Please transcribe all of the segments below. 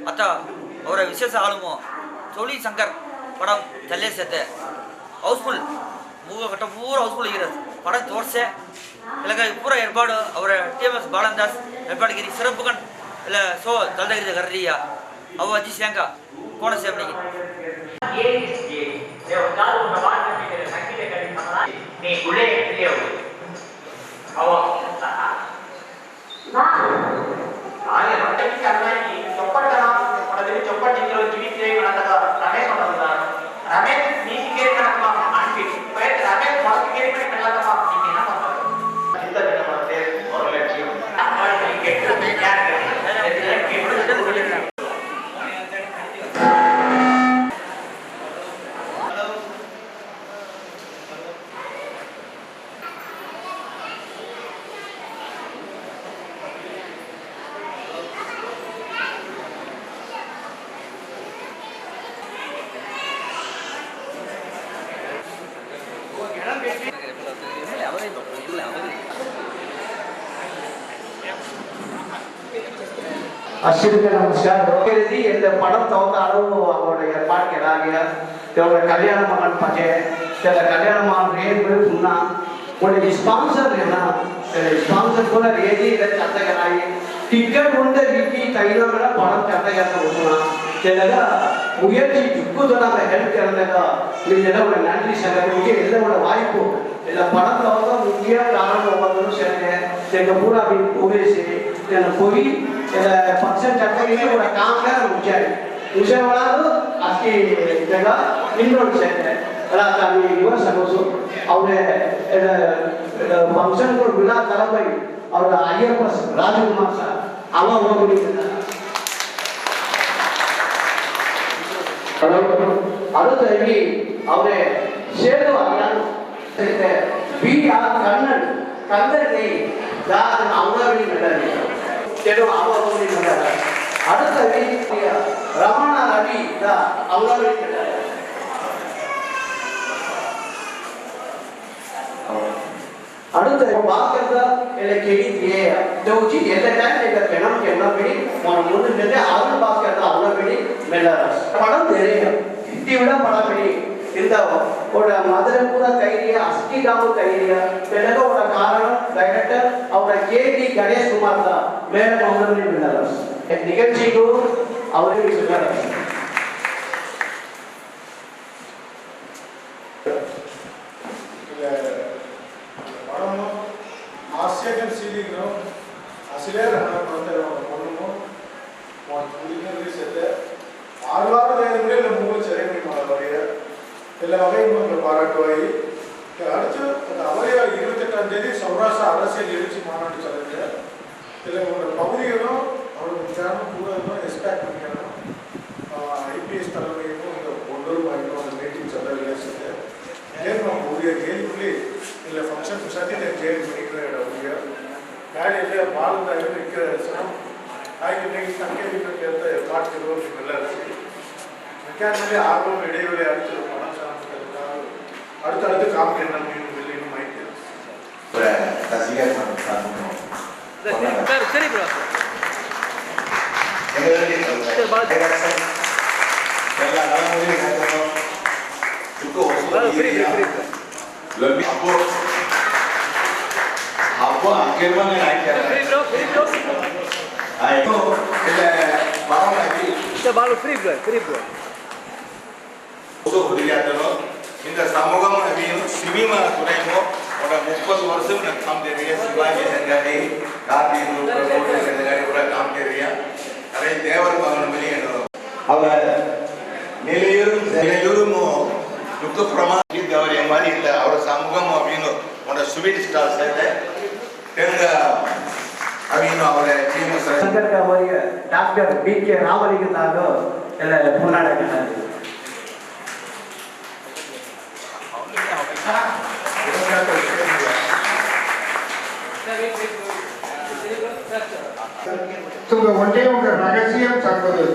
आता ಅವರ ವಿಶೇಷ ಆಳುಮೋ ಚೌಳಿ ಶಂಕರ್ ಪಡಂ ಚಲ್ಲೇಸತ್ತೆ ಹೌಸ್ಫುಲ್ ಮೂಗ ಪೂರ ಹೌಸ್ಫುಲ್ ಇರೋದು ಪடம் ತೋರ್ಸೆ ಇಲ್ಲಗ ಪೂರ ಏರ್ಪಾಡು ಅವರ TMS ಬಾಳಂದಾಸ್ ಏರ್ಪಾಡುಗಿರಿ ಸಿರಪ್ಪುಗನ್ ಇಲ್ಲ ಸೋ ತಲ್ದಗಿರಿ ಗರ್ರಿಯ ಅವು ಅಜ್ಜಿ ಶಂಕ ಕೋಣ ಸೇವನಿಗೆ ನೀ ಗುಳೆ ಎಲ್ಲಿಯವು ಅವ ಹಾಗೆ ಮತ್ತೆ ಅನ್ನಾಗಿ ಚೊಪ್ಪಟ್ಟನ ಪಡದಲ್ಲಿ ಚೊಪ್ಪಟ್ಟಿರೋ ಜೀವಿತೇ ಮಾಡದಾಗ ರಮೇಶ್ ಮಾಡಲ್ಲ ರಮೇಶ್ ನೀತಿ ಕೇಳಿ ಕಣಪ್ಪ ಆಂಟಿ ಪೈತ್ ರಮೇಶ್ ಮೊಳಕ ಕೇಳಿ ಮಾಡಿ ಕಳ್ಳದಪ್ಪ ನೀತಿ ಏನ ಮಾಡ್ತಾರೆ ಇಂತ ದಿನ ಮತ್ತೆ ಹೊರಲೆ ಜೀವ ಮಾಡಿ ಕೆಟ್ಟ ಯಾರು அஸ்வினுக்கு நமஸ்காரம். இந்த படம் தவிர்த்தாலும் அவரோட ஏற்பாடு எல்லாருங்க இதோட கல்யாண மகன் பஜை சில கல்யாண மகன் ரேப்பு புண்ணா உடைய ஸ்பான்சர் என்ன ஸ்பான்சர் கூட ரேஜி இல்லை சத்தகராயி டிக்கெட் உண்டு விக்கி தைலங்கள படம் சத்தகரத்தை கொடுக்கணும் சிலக முயற்சி துக்குதலாக ஹெல்ப் கிடந்ததா இதோட நன்றி சங்கருக்கு இதோட வாய்ப்பு இல்லை படம் தவிர முக்கிய காரணம் ஒவ்வொன்றும் சேர்ந்து எங்கள் பூரா உபேசி எனக்கு போய் फंक्शन चक्कर पूरा काम है मुझे वाला तो आपकी जगह इंडोर से है रात आमी युवा समोसो और फंक्शन को बिना करा भाई और आइए बस राजकुमार सा आवा हुआ बोली அடுத்து எப்படி அவரே சேது அண்ணன் BR கண்ணன் கந்தனை தான் அவங்களே நடந்தாங்க கேடும் அவங்களே நடந்தாங்க அடுத்து ரமணா ரவி தான் அவங்களே நடந்தாங்க அடுத்து பாக்கிறதா எனக்கு எடியே தோச்சி எந்த டைம் இந்த பெணம் என்ன படி முன்னிட்டு அருள் பாக்கிறதா அவங்கள படி மெல்ல படம் தெரியும் இத்திவிட படம் படி இந்த ஒரு மதுரை பூரா கைரிய அஸ்கிகாவும் கைரிய பிறகு ஒரு காரணம் டைரக்டர் அவர கேடி கணேஷ் குமார் தான் மேடம் அவங்களே மெல்ல நிகழ்ச்சிக்கு அவரே சொல்றாரு ಆಸ್ಯಕನ್ ಸೀಲಿಂಗ್ನು ಅಸಿಲೇರ್ ಹಣ ಕೊಡ್ತಾರೆ ಕೊಣ್ಣು ಉಳಿನ ರೀಸೆತ್ತೆ ಆರ್ವಾರದ ಅಂದ್ರೆ ಮೂರು ಸೆರೆಮನಿ ಮಾಡೋರಿಗೆ ಎಲ್ಲ வகைகளும் பாராட்டுவாய் அடுத்து அவரே 28ஆம் தேதி சௌராஷ்டிர அரசியல் எழுச்சி மாநாடு சொல்லுங்க இதில் உங்களோட பகுதிகளும் அவரோட சேனல் கூட எக்ஸ்பெக்ட் பண்ணிக்கணும் ஐபிஎஸ் தலைமையும் இந்த ஒன்றொரு வாங்கிடும் மீட்டிங் சொல்ல விளையாட்டு ಏನು ಹುಡುಗಿಯ ಜೈಲಿನಲ್ಲಿ ಇಲ್ಲ ಫಂಕ್ಷನ್ ಸದ್ಯ ಜೈಲು ಮನೆಗಳ ಹುಡುಗಿಯ ಗಾಡಿಯಲ್ಲಿ ಬಾಲದಾಗ ಇಕ್ಕರೆ ಹಾಗೆ ನೀವು ಸಂಖ್ಯೆ ಅಂತ ಮಾಡ್ತಿರೋ ನೀವೆಲ್ಲ மெக்கானிக்கலி ஆர்வம் இடைவெளி அடுத்து பணம் சார்ந்த அடுத்தடுத்து காமெடி என்ன வெளியும் மாய்க்கு ரசிகர் சரி ப்ரோ எல்லா நாளும் आपको आपके मन में लाइक कर रहा है तो એટલે બારો લાગી તે બાલો ફ્રી બ્રો તો હોડિયાતનો இந்த சமூகம் அவியும் சிவிமா துறைமோ ஒரு 30 வருஷம் நான் काम दे रही है शिवाजी संगाड़ी गांधी प्रभु संगाड़ी पूरा काम कर रही है अरे देवर भवन में அவர் நிலையூரும் दुख प्रमाण அவர் என் மாதிரி இல்லை அவர் சமூகம் அப்படின்னு உன்னோட ஸ்வீட் ஸ்டால் சேர்த்து தெலுங்க அப்படின்னு அவரை டாக்டர் BK ராமலிங்கத்தாரோ இல்லை முன்னாடி ஒன்றே ஒரு ரகசியம் சொல்வது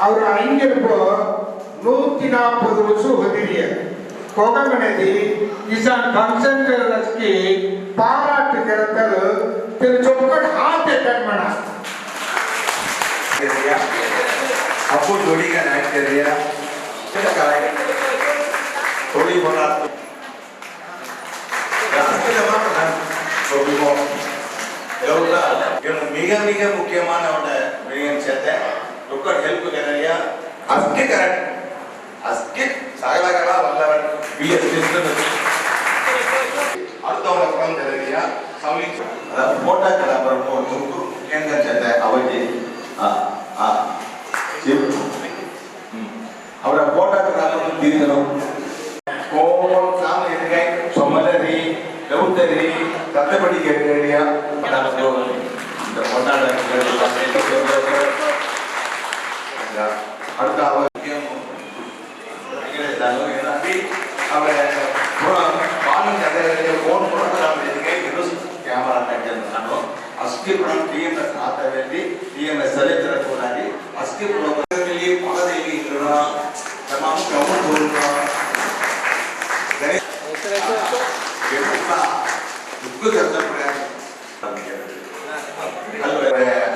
அவர் அறிஞர்ப்போ 140 வருஷம் ஒதிரிய கொகமனதி இசான் கன்சென்ட்ரஸ்க்கு பாராட்டுகிறது திரு சொக்கன் ஹார்ட் அட்டாக் பண்ணா அப்போ ஜோடிக நாய் தெரியா थोड़ी बोला மிக மிக முக்கியமான விஷயத்தை ஹெல்ப் கரையா அஸ்கி கரெக்ட் அஸ்கி சகலகலா வல்லவன் அடுத்தவங்க அப்புறம் தெரியா சமீ போட்டா கலாபுரம் ஒரு கேங்க சேர்த்த அவதி அவரை போட்டா கலாபுரம் தீர்க்கணும் சொமலரி லவுத்தரி தத்தப்படி கேட்கறியா இந்த கொண்டாட அடுத்த அவரை பாலிங் கதை போன் கேமரா ನಾನು ಅಸ್ಕಿ ಪ್ರಣ ಟಿಎಂಎಸ್ ಆತ ವೇದಿ ಟಿಎಂಎಸ್ ಸರಿತ್ರ ಕೂಡಾಗಿ ಅಸ್ಕಿ ಪ್ರೊಗ್ರಾಮಲ್ಲಿ ಪಾದದಲ್ಲಿ ಇರೋಣ ನಮ್ಮ ಕೌಂಟ್ ಹೋಗೋಣ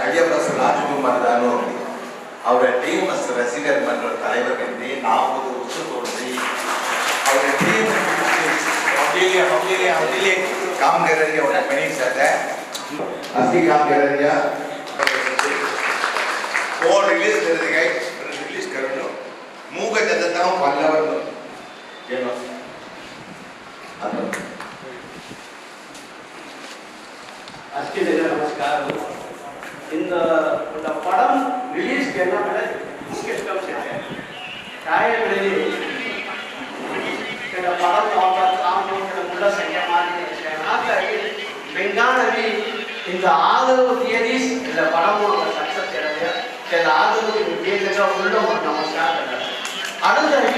ஐயப்பஸ் ராஜ்குமார் தானோ அவரை டிஎம்எஸ் ரசிகர் மன்ற தலைவர் என்று 40 வருஷம் தோன்றி அவரை டிஎம்எஸ் काम कर रही है और मैंने साथ असली काम कर रही है और रिलीज करनो मुंह का जतता हूं पल्लवर नो ಏನು ಅದು ಅಷ್ಟೇ ನಮಸ್ಕಾರ இந்த படம் ரிலீஸ் என்ன மேல முக்கிய ஸ்டெப்ஸ் है காயಗಳಲ್ಲಿ இந்த படம் பார்த்தா காம்பவுண்ட் உள்ள செய்ய மாதிரி ಹಾಗಾಗಿ ಬೆಂಗಾಳಲ್ಲಿ இந்த ஆதரவு தியரிஸ் இந்த படமோட சக்சஸ் இருக்கு இந்த ஆதரவு தியரிஸ்ல உள்ள ஒரு நமஸ்காரம் அடுத்தது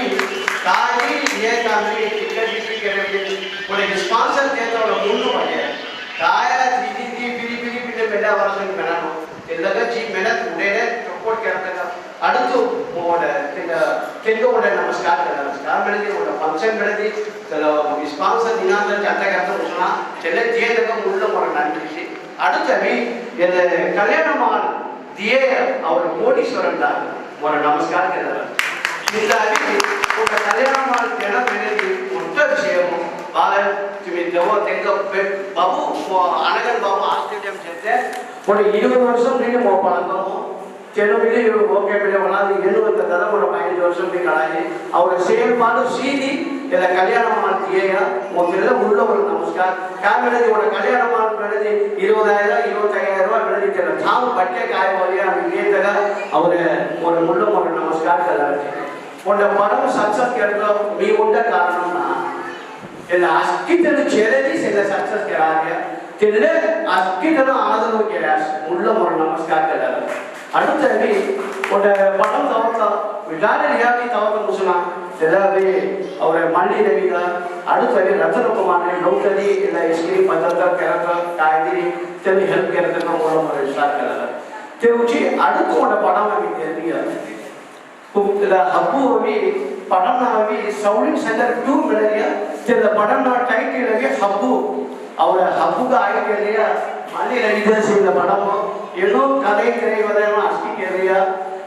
காரி ஏகாமி டிக்கெட் டிக்கெட் ஒரு ஸ்பான்சர் தேட்டரோட முன்னு பண்ணே காயா ஜிஜி பிரி பிரி பிரி மெடா வரணும் மெனானோ ಎಲ್ಲಗ ಜಿ ಮೆನತ್ ಉಡೇನೆ ಸಪೋರ್ಟ್ करता அடுத்து மோட இந்த ಕೆಂಗೋಡ ನಮಸ್ಕಾರ ಬೆಳೆದಿ ಒಂದು ಫಂಕ್ಷನ್ ಬೆಳೆದಿ ಸ್ಪಾನ್ಸರ್ ದಿನಾಂಕ ಜಾತಕ ಉಸ್ನಾ ಚೆಲ್ಲ ಜೇದಕ ಮುಳ್ಳ ஒரு நன்றி அடுத்து இந்த கல்யாணமான் தியே அவர் கோடீஸ்வரன் தான் ஒரு நமஸ்கார கேட்டார் இந்த அடி ஒரு கல்யாணமான் கேன ಬೆಳೆದಿ ஒட்ட விஷயம் பாலன் துமி தேவ தெங்க பாபு அனகன் பாபு ஆஸ்திரேலியம் சேர்த்து ஒரு 20 வருஷம் நீங்க பழக்கமோ ಚೆಲುವಿಗೆ ಓಕೆ ಬೆಳೆ ಒಳಗೆ ಎನ್ನುವಂಥದ್ದರ ಒಂದು 15 ವರ್ಷಕ್ಕೆ ಕಳಾಗಿ ಅವರ செயல்பாடு சீதி இத கல்யாணம் ಮಾಡ್ತೀಯ ಮೊದಲೆಲ್ಲ ಉಳ್ಳ ஒரு ನಮಸ್ಕಾರ ಕಾಮೆಳದಿ ಒಂದು ಕಲ್ಯಾಣ ಮಾಡ್ಕೊಳ್ಳಿ 20000 25000 ರೂಪಾಯಿ ಬೆಳೆದಿಲ್ಲ ತಾವು ಬಟ್ಟೆ ಕಾಯುವಲ್ಲಿ ಅವರಿಗೆ ಅವರ ஒரு ಮುಳ್ಳ ஒரு ನಮಸ್ಕಾರ ಕಲಾಗಿ ಒಂದು ಪರಮ ಸಕ್ಸಸ್ ಕೇಳ್ತಾ మీ ఉండ ಕಾರಣನ ಎಲ್ಲ ಅಷ್ಟಿದ್ದನ್ನು ಚೆಲದಿ ಎಲ್ಲ ಸಕ್ಸಸ್ ಕೇಳಾಗೆ ತೆlle ಅಷ್ಟಿದ್ದನ್ನು ಆದರೂ ಕೇಳಾಸ್ ಮುಳ್ಳ ஒரு ನಮಸ್ಕಾರ ಕಲಾಗಿ அடுத்தது ஒரு படம் தவத்தா விடாத ரியாதி தவத்த முஸ்லிம் எல்லாவே அவரை மல்லி ரவிதா அடுத்தது ரத்னகுமார் லோக்கலி ಇಲ್ಲ ಎಸ್ಕ್ರಿ ಪದಕ ಕೆರಕ ಕಾಯ್ದಿ ತೆಲಿ ಹೆಲ್ಪ್ ಕೆರಕ ನಾವು ஒரு ಸ್ಟಾರ್ಟ್ ಕರಲ್ಲ ತೆವುಚಿ அடுத்து ஒரு படம் ಆಗಿ தெரியா ಕುಂತದ ಹಬ್ಬುವಿ ಪಡನಾವಿ ಸೌಲಿಂಗ್ ಸೆಂಟರ್ 2 ಬೆಳೆಯ ತೆದ ಪಡನ ಟೈಟಲ್ ಆಗಿ ಹಬ್ಬು ಅವರ ಹಬ್ಬುಗ ಆಯ್ಕೆಯ ಮಲ್ಲಿ ರವಿದಾ ಸಿಂಗ ಪಡಮ ಏನೋ ಕಲೆ ಕರೆಯುವುದನ್ನು ಅಷ್ಟಿಕೆರಿಯ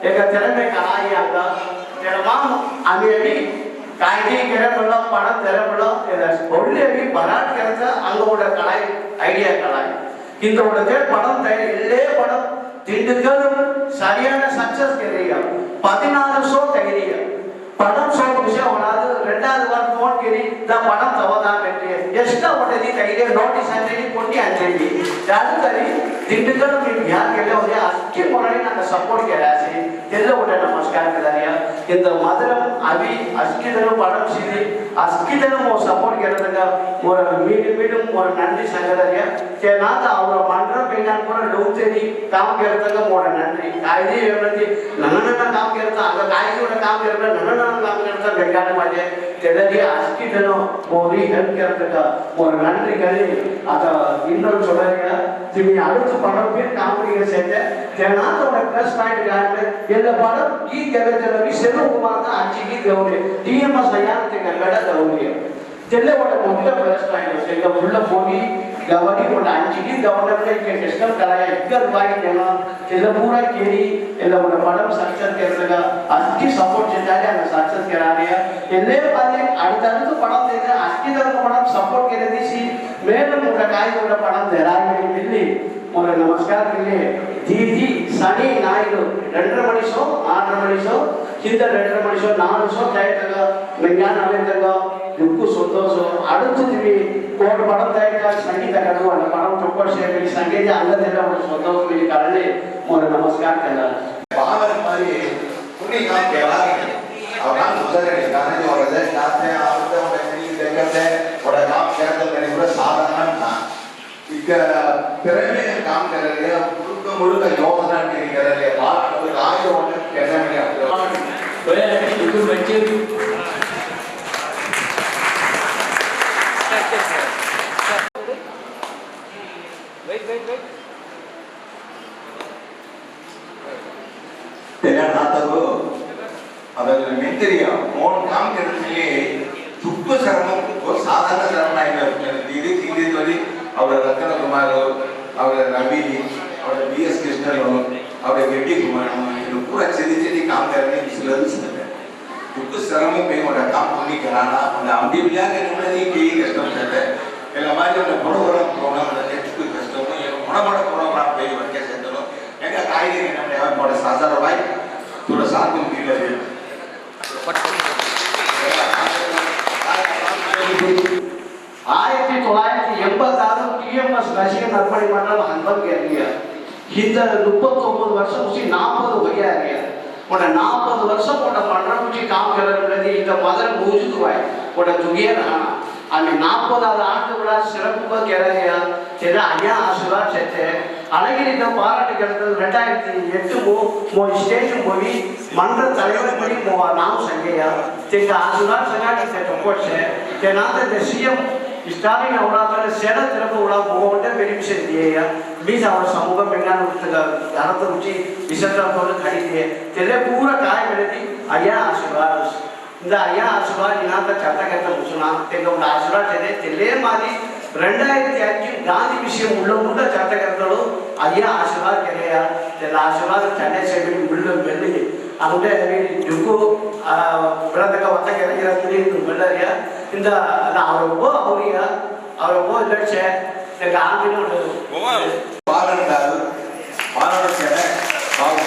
ಏಕ ತೆರಮೆ ಕಲಾಯಿಯಾಗ ತೆರಮಾಮ ಅಮೇವಿ ಕಾಯ್ದೆ ಕೆರೆಬಳ್ಳ ಪಣ ತೆರಬಳ್ಳ ಒಳ್ಳೆಯವಿ ಬರಾಟ್ ಕೆಲಸ ಅಂಗೋಡ ಕಲಾಯಿ ಐಡಿಯಾ ಕಲಾಯಿ இந்த படம் இல்லே படம் திண்டுக்கல் சரியான சக்சஸ் கெரிய 14 ஷோ தகிரிய படம் ஷோ விஷயம் வராது ரெண்டாவது வாரம் ஃபோன் கேரி த படம் தவதா பெற்று எஷ்டா ஒட்டதி கையிலே நோட்டீஸ் அஞ்சலி கொட்டி அஞ்சலி ಜಾಗದಲ್ಲಿ ದಿಟ್ಟಗಳು ನೀವು ಯಾಕೆಲ್ಲ ಹೋದ್ರೆ ಅಷ್ಟೇ ಮೊರಳಿ ನಾನು ಸಪೋರ್ಟ್ ಕೇಳಾಸಿ ಎಲ್ಲ ಒಳ್ಳೆ ನಮಸ್ಕಾರ ಕೇಳಿಯ இந்த மதுரம் அவி அஸ்கிதன படம் செய்து அஸ்கிதன ஒரு சப்போர்ட் கேட்டதுக்கு ஒரு மீண்டும் ஒரு நன்றி சங்கதறிய கேனாத அவர மன்ற பெண்ணான் கூட லோத்தேரி काम करतක ஒரு நன்றி காய்தி எழுதி நன்னன काम करता அங்க காய்தியோட काम करता நன்னன काम करता பெங்கால மாதிரி தெடதி அஸ்கிதன ஒரு ஹெல்ப் करतක ஒரு நன்றி கலி அத இன்னொரு சொல்றீங்க திமி அடுத்து படம் பேர் காமெடியை செஞ்ச கேனாத ஒரு ப்ளஸ் பாயிண்ட் காரணம் ಎಲ್ಲ ಪಡಂ ಗೀತ್ ಗೆಲ್ಲದಲ್ಲಿ ಸೆಲ್ವಕುಮಾರ್ ಅಂಚಿ ಗೀತ್ ಗೌರಿ ಟಿಎಂಎಸ್ ಅಯ್ಯಾನ ಗಡ ಗೌರಿ ಜಲ್ಲೆ ಒಡ ಮೊಟ್ಟ ಬೆಳೆಸ್ತಾಯಿದ್ರು ಎಲ್ಲ ಉಳ್ಳ ಹೋಗಿ ಗವರಿ ಒಡ ಅಂಚಿ ಗೀತ್ ಗೌರವಕ್ಕೆ ಡಿಸ್ಕಸ್ ಕರಾಯ ಇಕ್ಕರ್ ಬಾಯಿ ಜನ ಎಲ್ಲ ಪೂರ ಕೇಳಿ ಎಲ್ಲ ಒಡ ಪಡಂ ಸಕ್ಸಸ್ ಕೆರಗ ಅಸ್ಕಿ ಸಪೋರ್ಟ್ ಜೆತಾರೆ ಅನ್ನ ಸಕ್ಸಸ್ ಕೆರಾರಿಯ ಎಲ್ಲೇ ಬಾರಿ ಅಡತಂತು ಪಡಂ ದೇದ ಅಸ್ಕಿ ತರ ಪಡಂ ಸಪೋರ್ಟ್ ಕೆರೆ ದಿಸಿ ಮೇಲೆ ಒಡ ಕಾಯಿ ಒಡ ಪಡಂ ದೇರಾಯಿ ಇಲ್ಲಿ मोर नमस्कार के दीदी सनी नायडू 2:30 मणि शो 6:30 मणि शो हिंद 2:30 मणि शो 4 शो तयतग विज्ञान अवेतग दुक्कु संतोष अडुत्तिवी कोट पडम तयक संगीत करू अन्न पडम चोक्कट शेपी संगीत अंगदेला संतोष की कारणे मोर नमस्कार केला बावन मारी पुण्य काम केला और हम दूसरे गाने जो रजे गाते हैं आप तो मैंने देखते हैं बड़ा काम करते हैं मैंने पूरा साधारण था ಈಗ ತೆರೆಮೆ काम कर रहे हैं मुल्क योजना कर रहे हैं बात कोई राज होने कहने में आते तो ये बिल्कुल बच्चे वेट तेरा नाता को अगर मित्रिया मोन काम करने के लिए दुख शर्म वो साधारण शर्म नहीं है धीरे धीरे धीरे और रत्न कुमार और रवि और बीएस कृष्णन और गेडी कुमार ये पूरा चेदी काम करने की स्किल्स है दुख शर्म में और काम पूरी कराना और अम्बी बिया के नहीं कई कष्टम है ये हमारे बड़ा बड़ा प्रोग्राम है कोई कष्टम नहीं है बड़ा प्रोग्राम पे वर्क कैसे चलो एका काई नहीं हमने हमारे बड़ा साजा भाई थोड़ा साथ में मिल रहे 1986 टीएमएस रशियन अर्पण मंडल हनबन के लिए हिंद 39 वर्ष उसी 40 भैया गया और 40 वर्ष और मंडल उसी काम कर रहे थे इधर मदर मौजूद हुआ है और जुगिया रहा आम्ही 40 आठ बड़ा सिरप कह रहे हैं तेरा आया आशीर्वाद से अलग इधर पाराट करते 2008 मो स्टेज मूवी मंडल தலைவர் படி नाम संगे तेरा आशीर्वाद संगा के सपोर्ट से तेना ते सीएम स्टालिन ಅವರಾದರೆ ಸೇಡ ತಿರಪ ಉಳ ಹೋಗಂటే ಬೆನಿಫಿಷಿಯರಿ दिएगा बीस और समूह बेंगाल भारत रुचि विशेषता को खरीदे तेरे पूरा काय मिलती आया आशीर्वाद இந்த ஐயா ஆசீர்வாद இனாத ಚರ್ಚೆ करता मुसना तेगा ಒಂದು ಆಶೀರ್ವಾದ ಇದೆ ತೆಲೆ ಮಾದಿ 2005 ಗಾಂಧಿ ವಿಷಯ ಮುಳ್ಳ ಚರ್ಚೆ करताಳು ஐயா ಆಶೀರ್ವಾದ ಕೆರೆಯ ತೆಲ ಆಶೀರ್ವಾದ ಚಂಡೆ ಸೇವಿ ಮುಳ್ಳು ಬೆಳ್ಳಿ ಅಂದ್ರೆ ಜುಕು ಬ್ರದಕ ವತ ಕೆರೆಯಿರತ್ತಿ ಬೆಳ್ಳರಿಯ ಇಂದ ಅವರಿಗೆ ಅವರ ಲಕ್ಷ್ಯ ತೆಗ ಆಂದಿನ ಬಾಲಂದಾರು ಬಾಲನ ಕೆರೆ ಬಾವು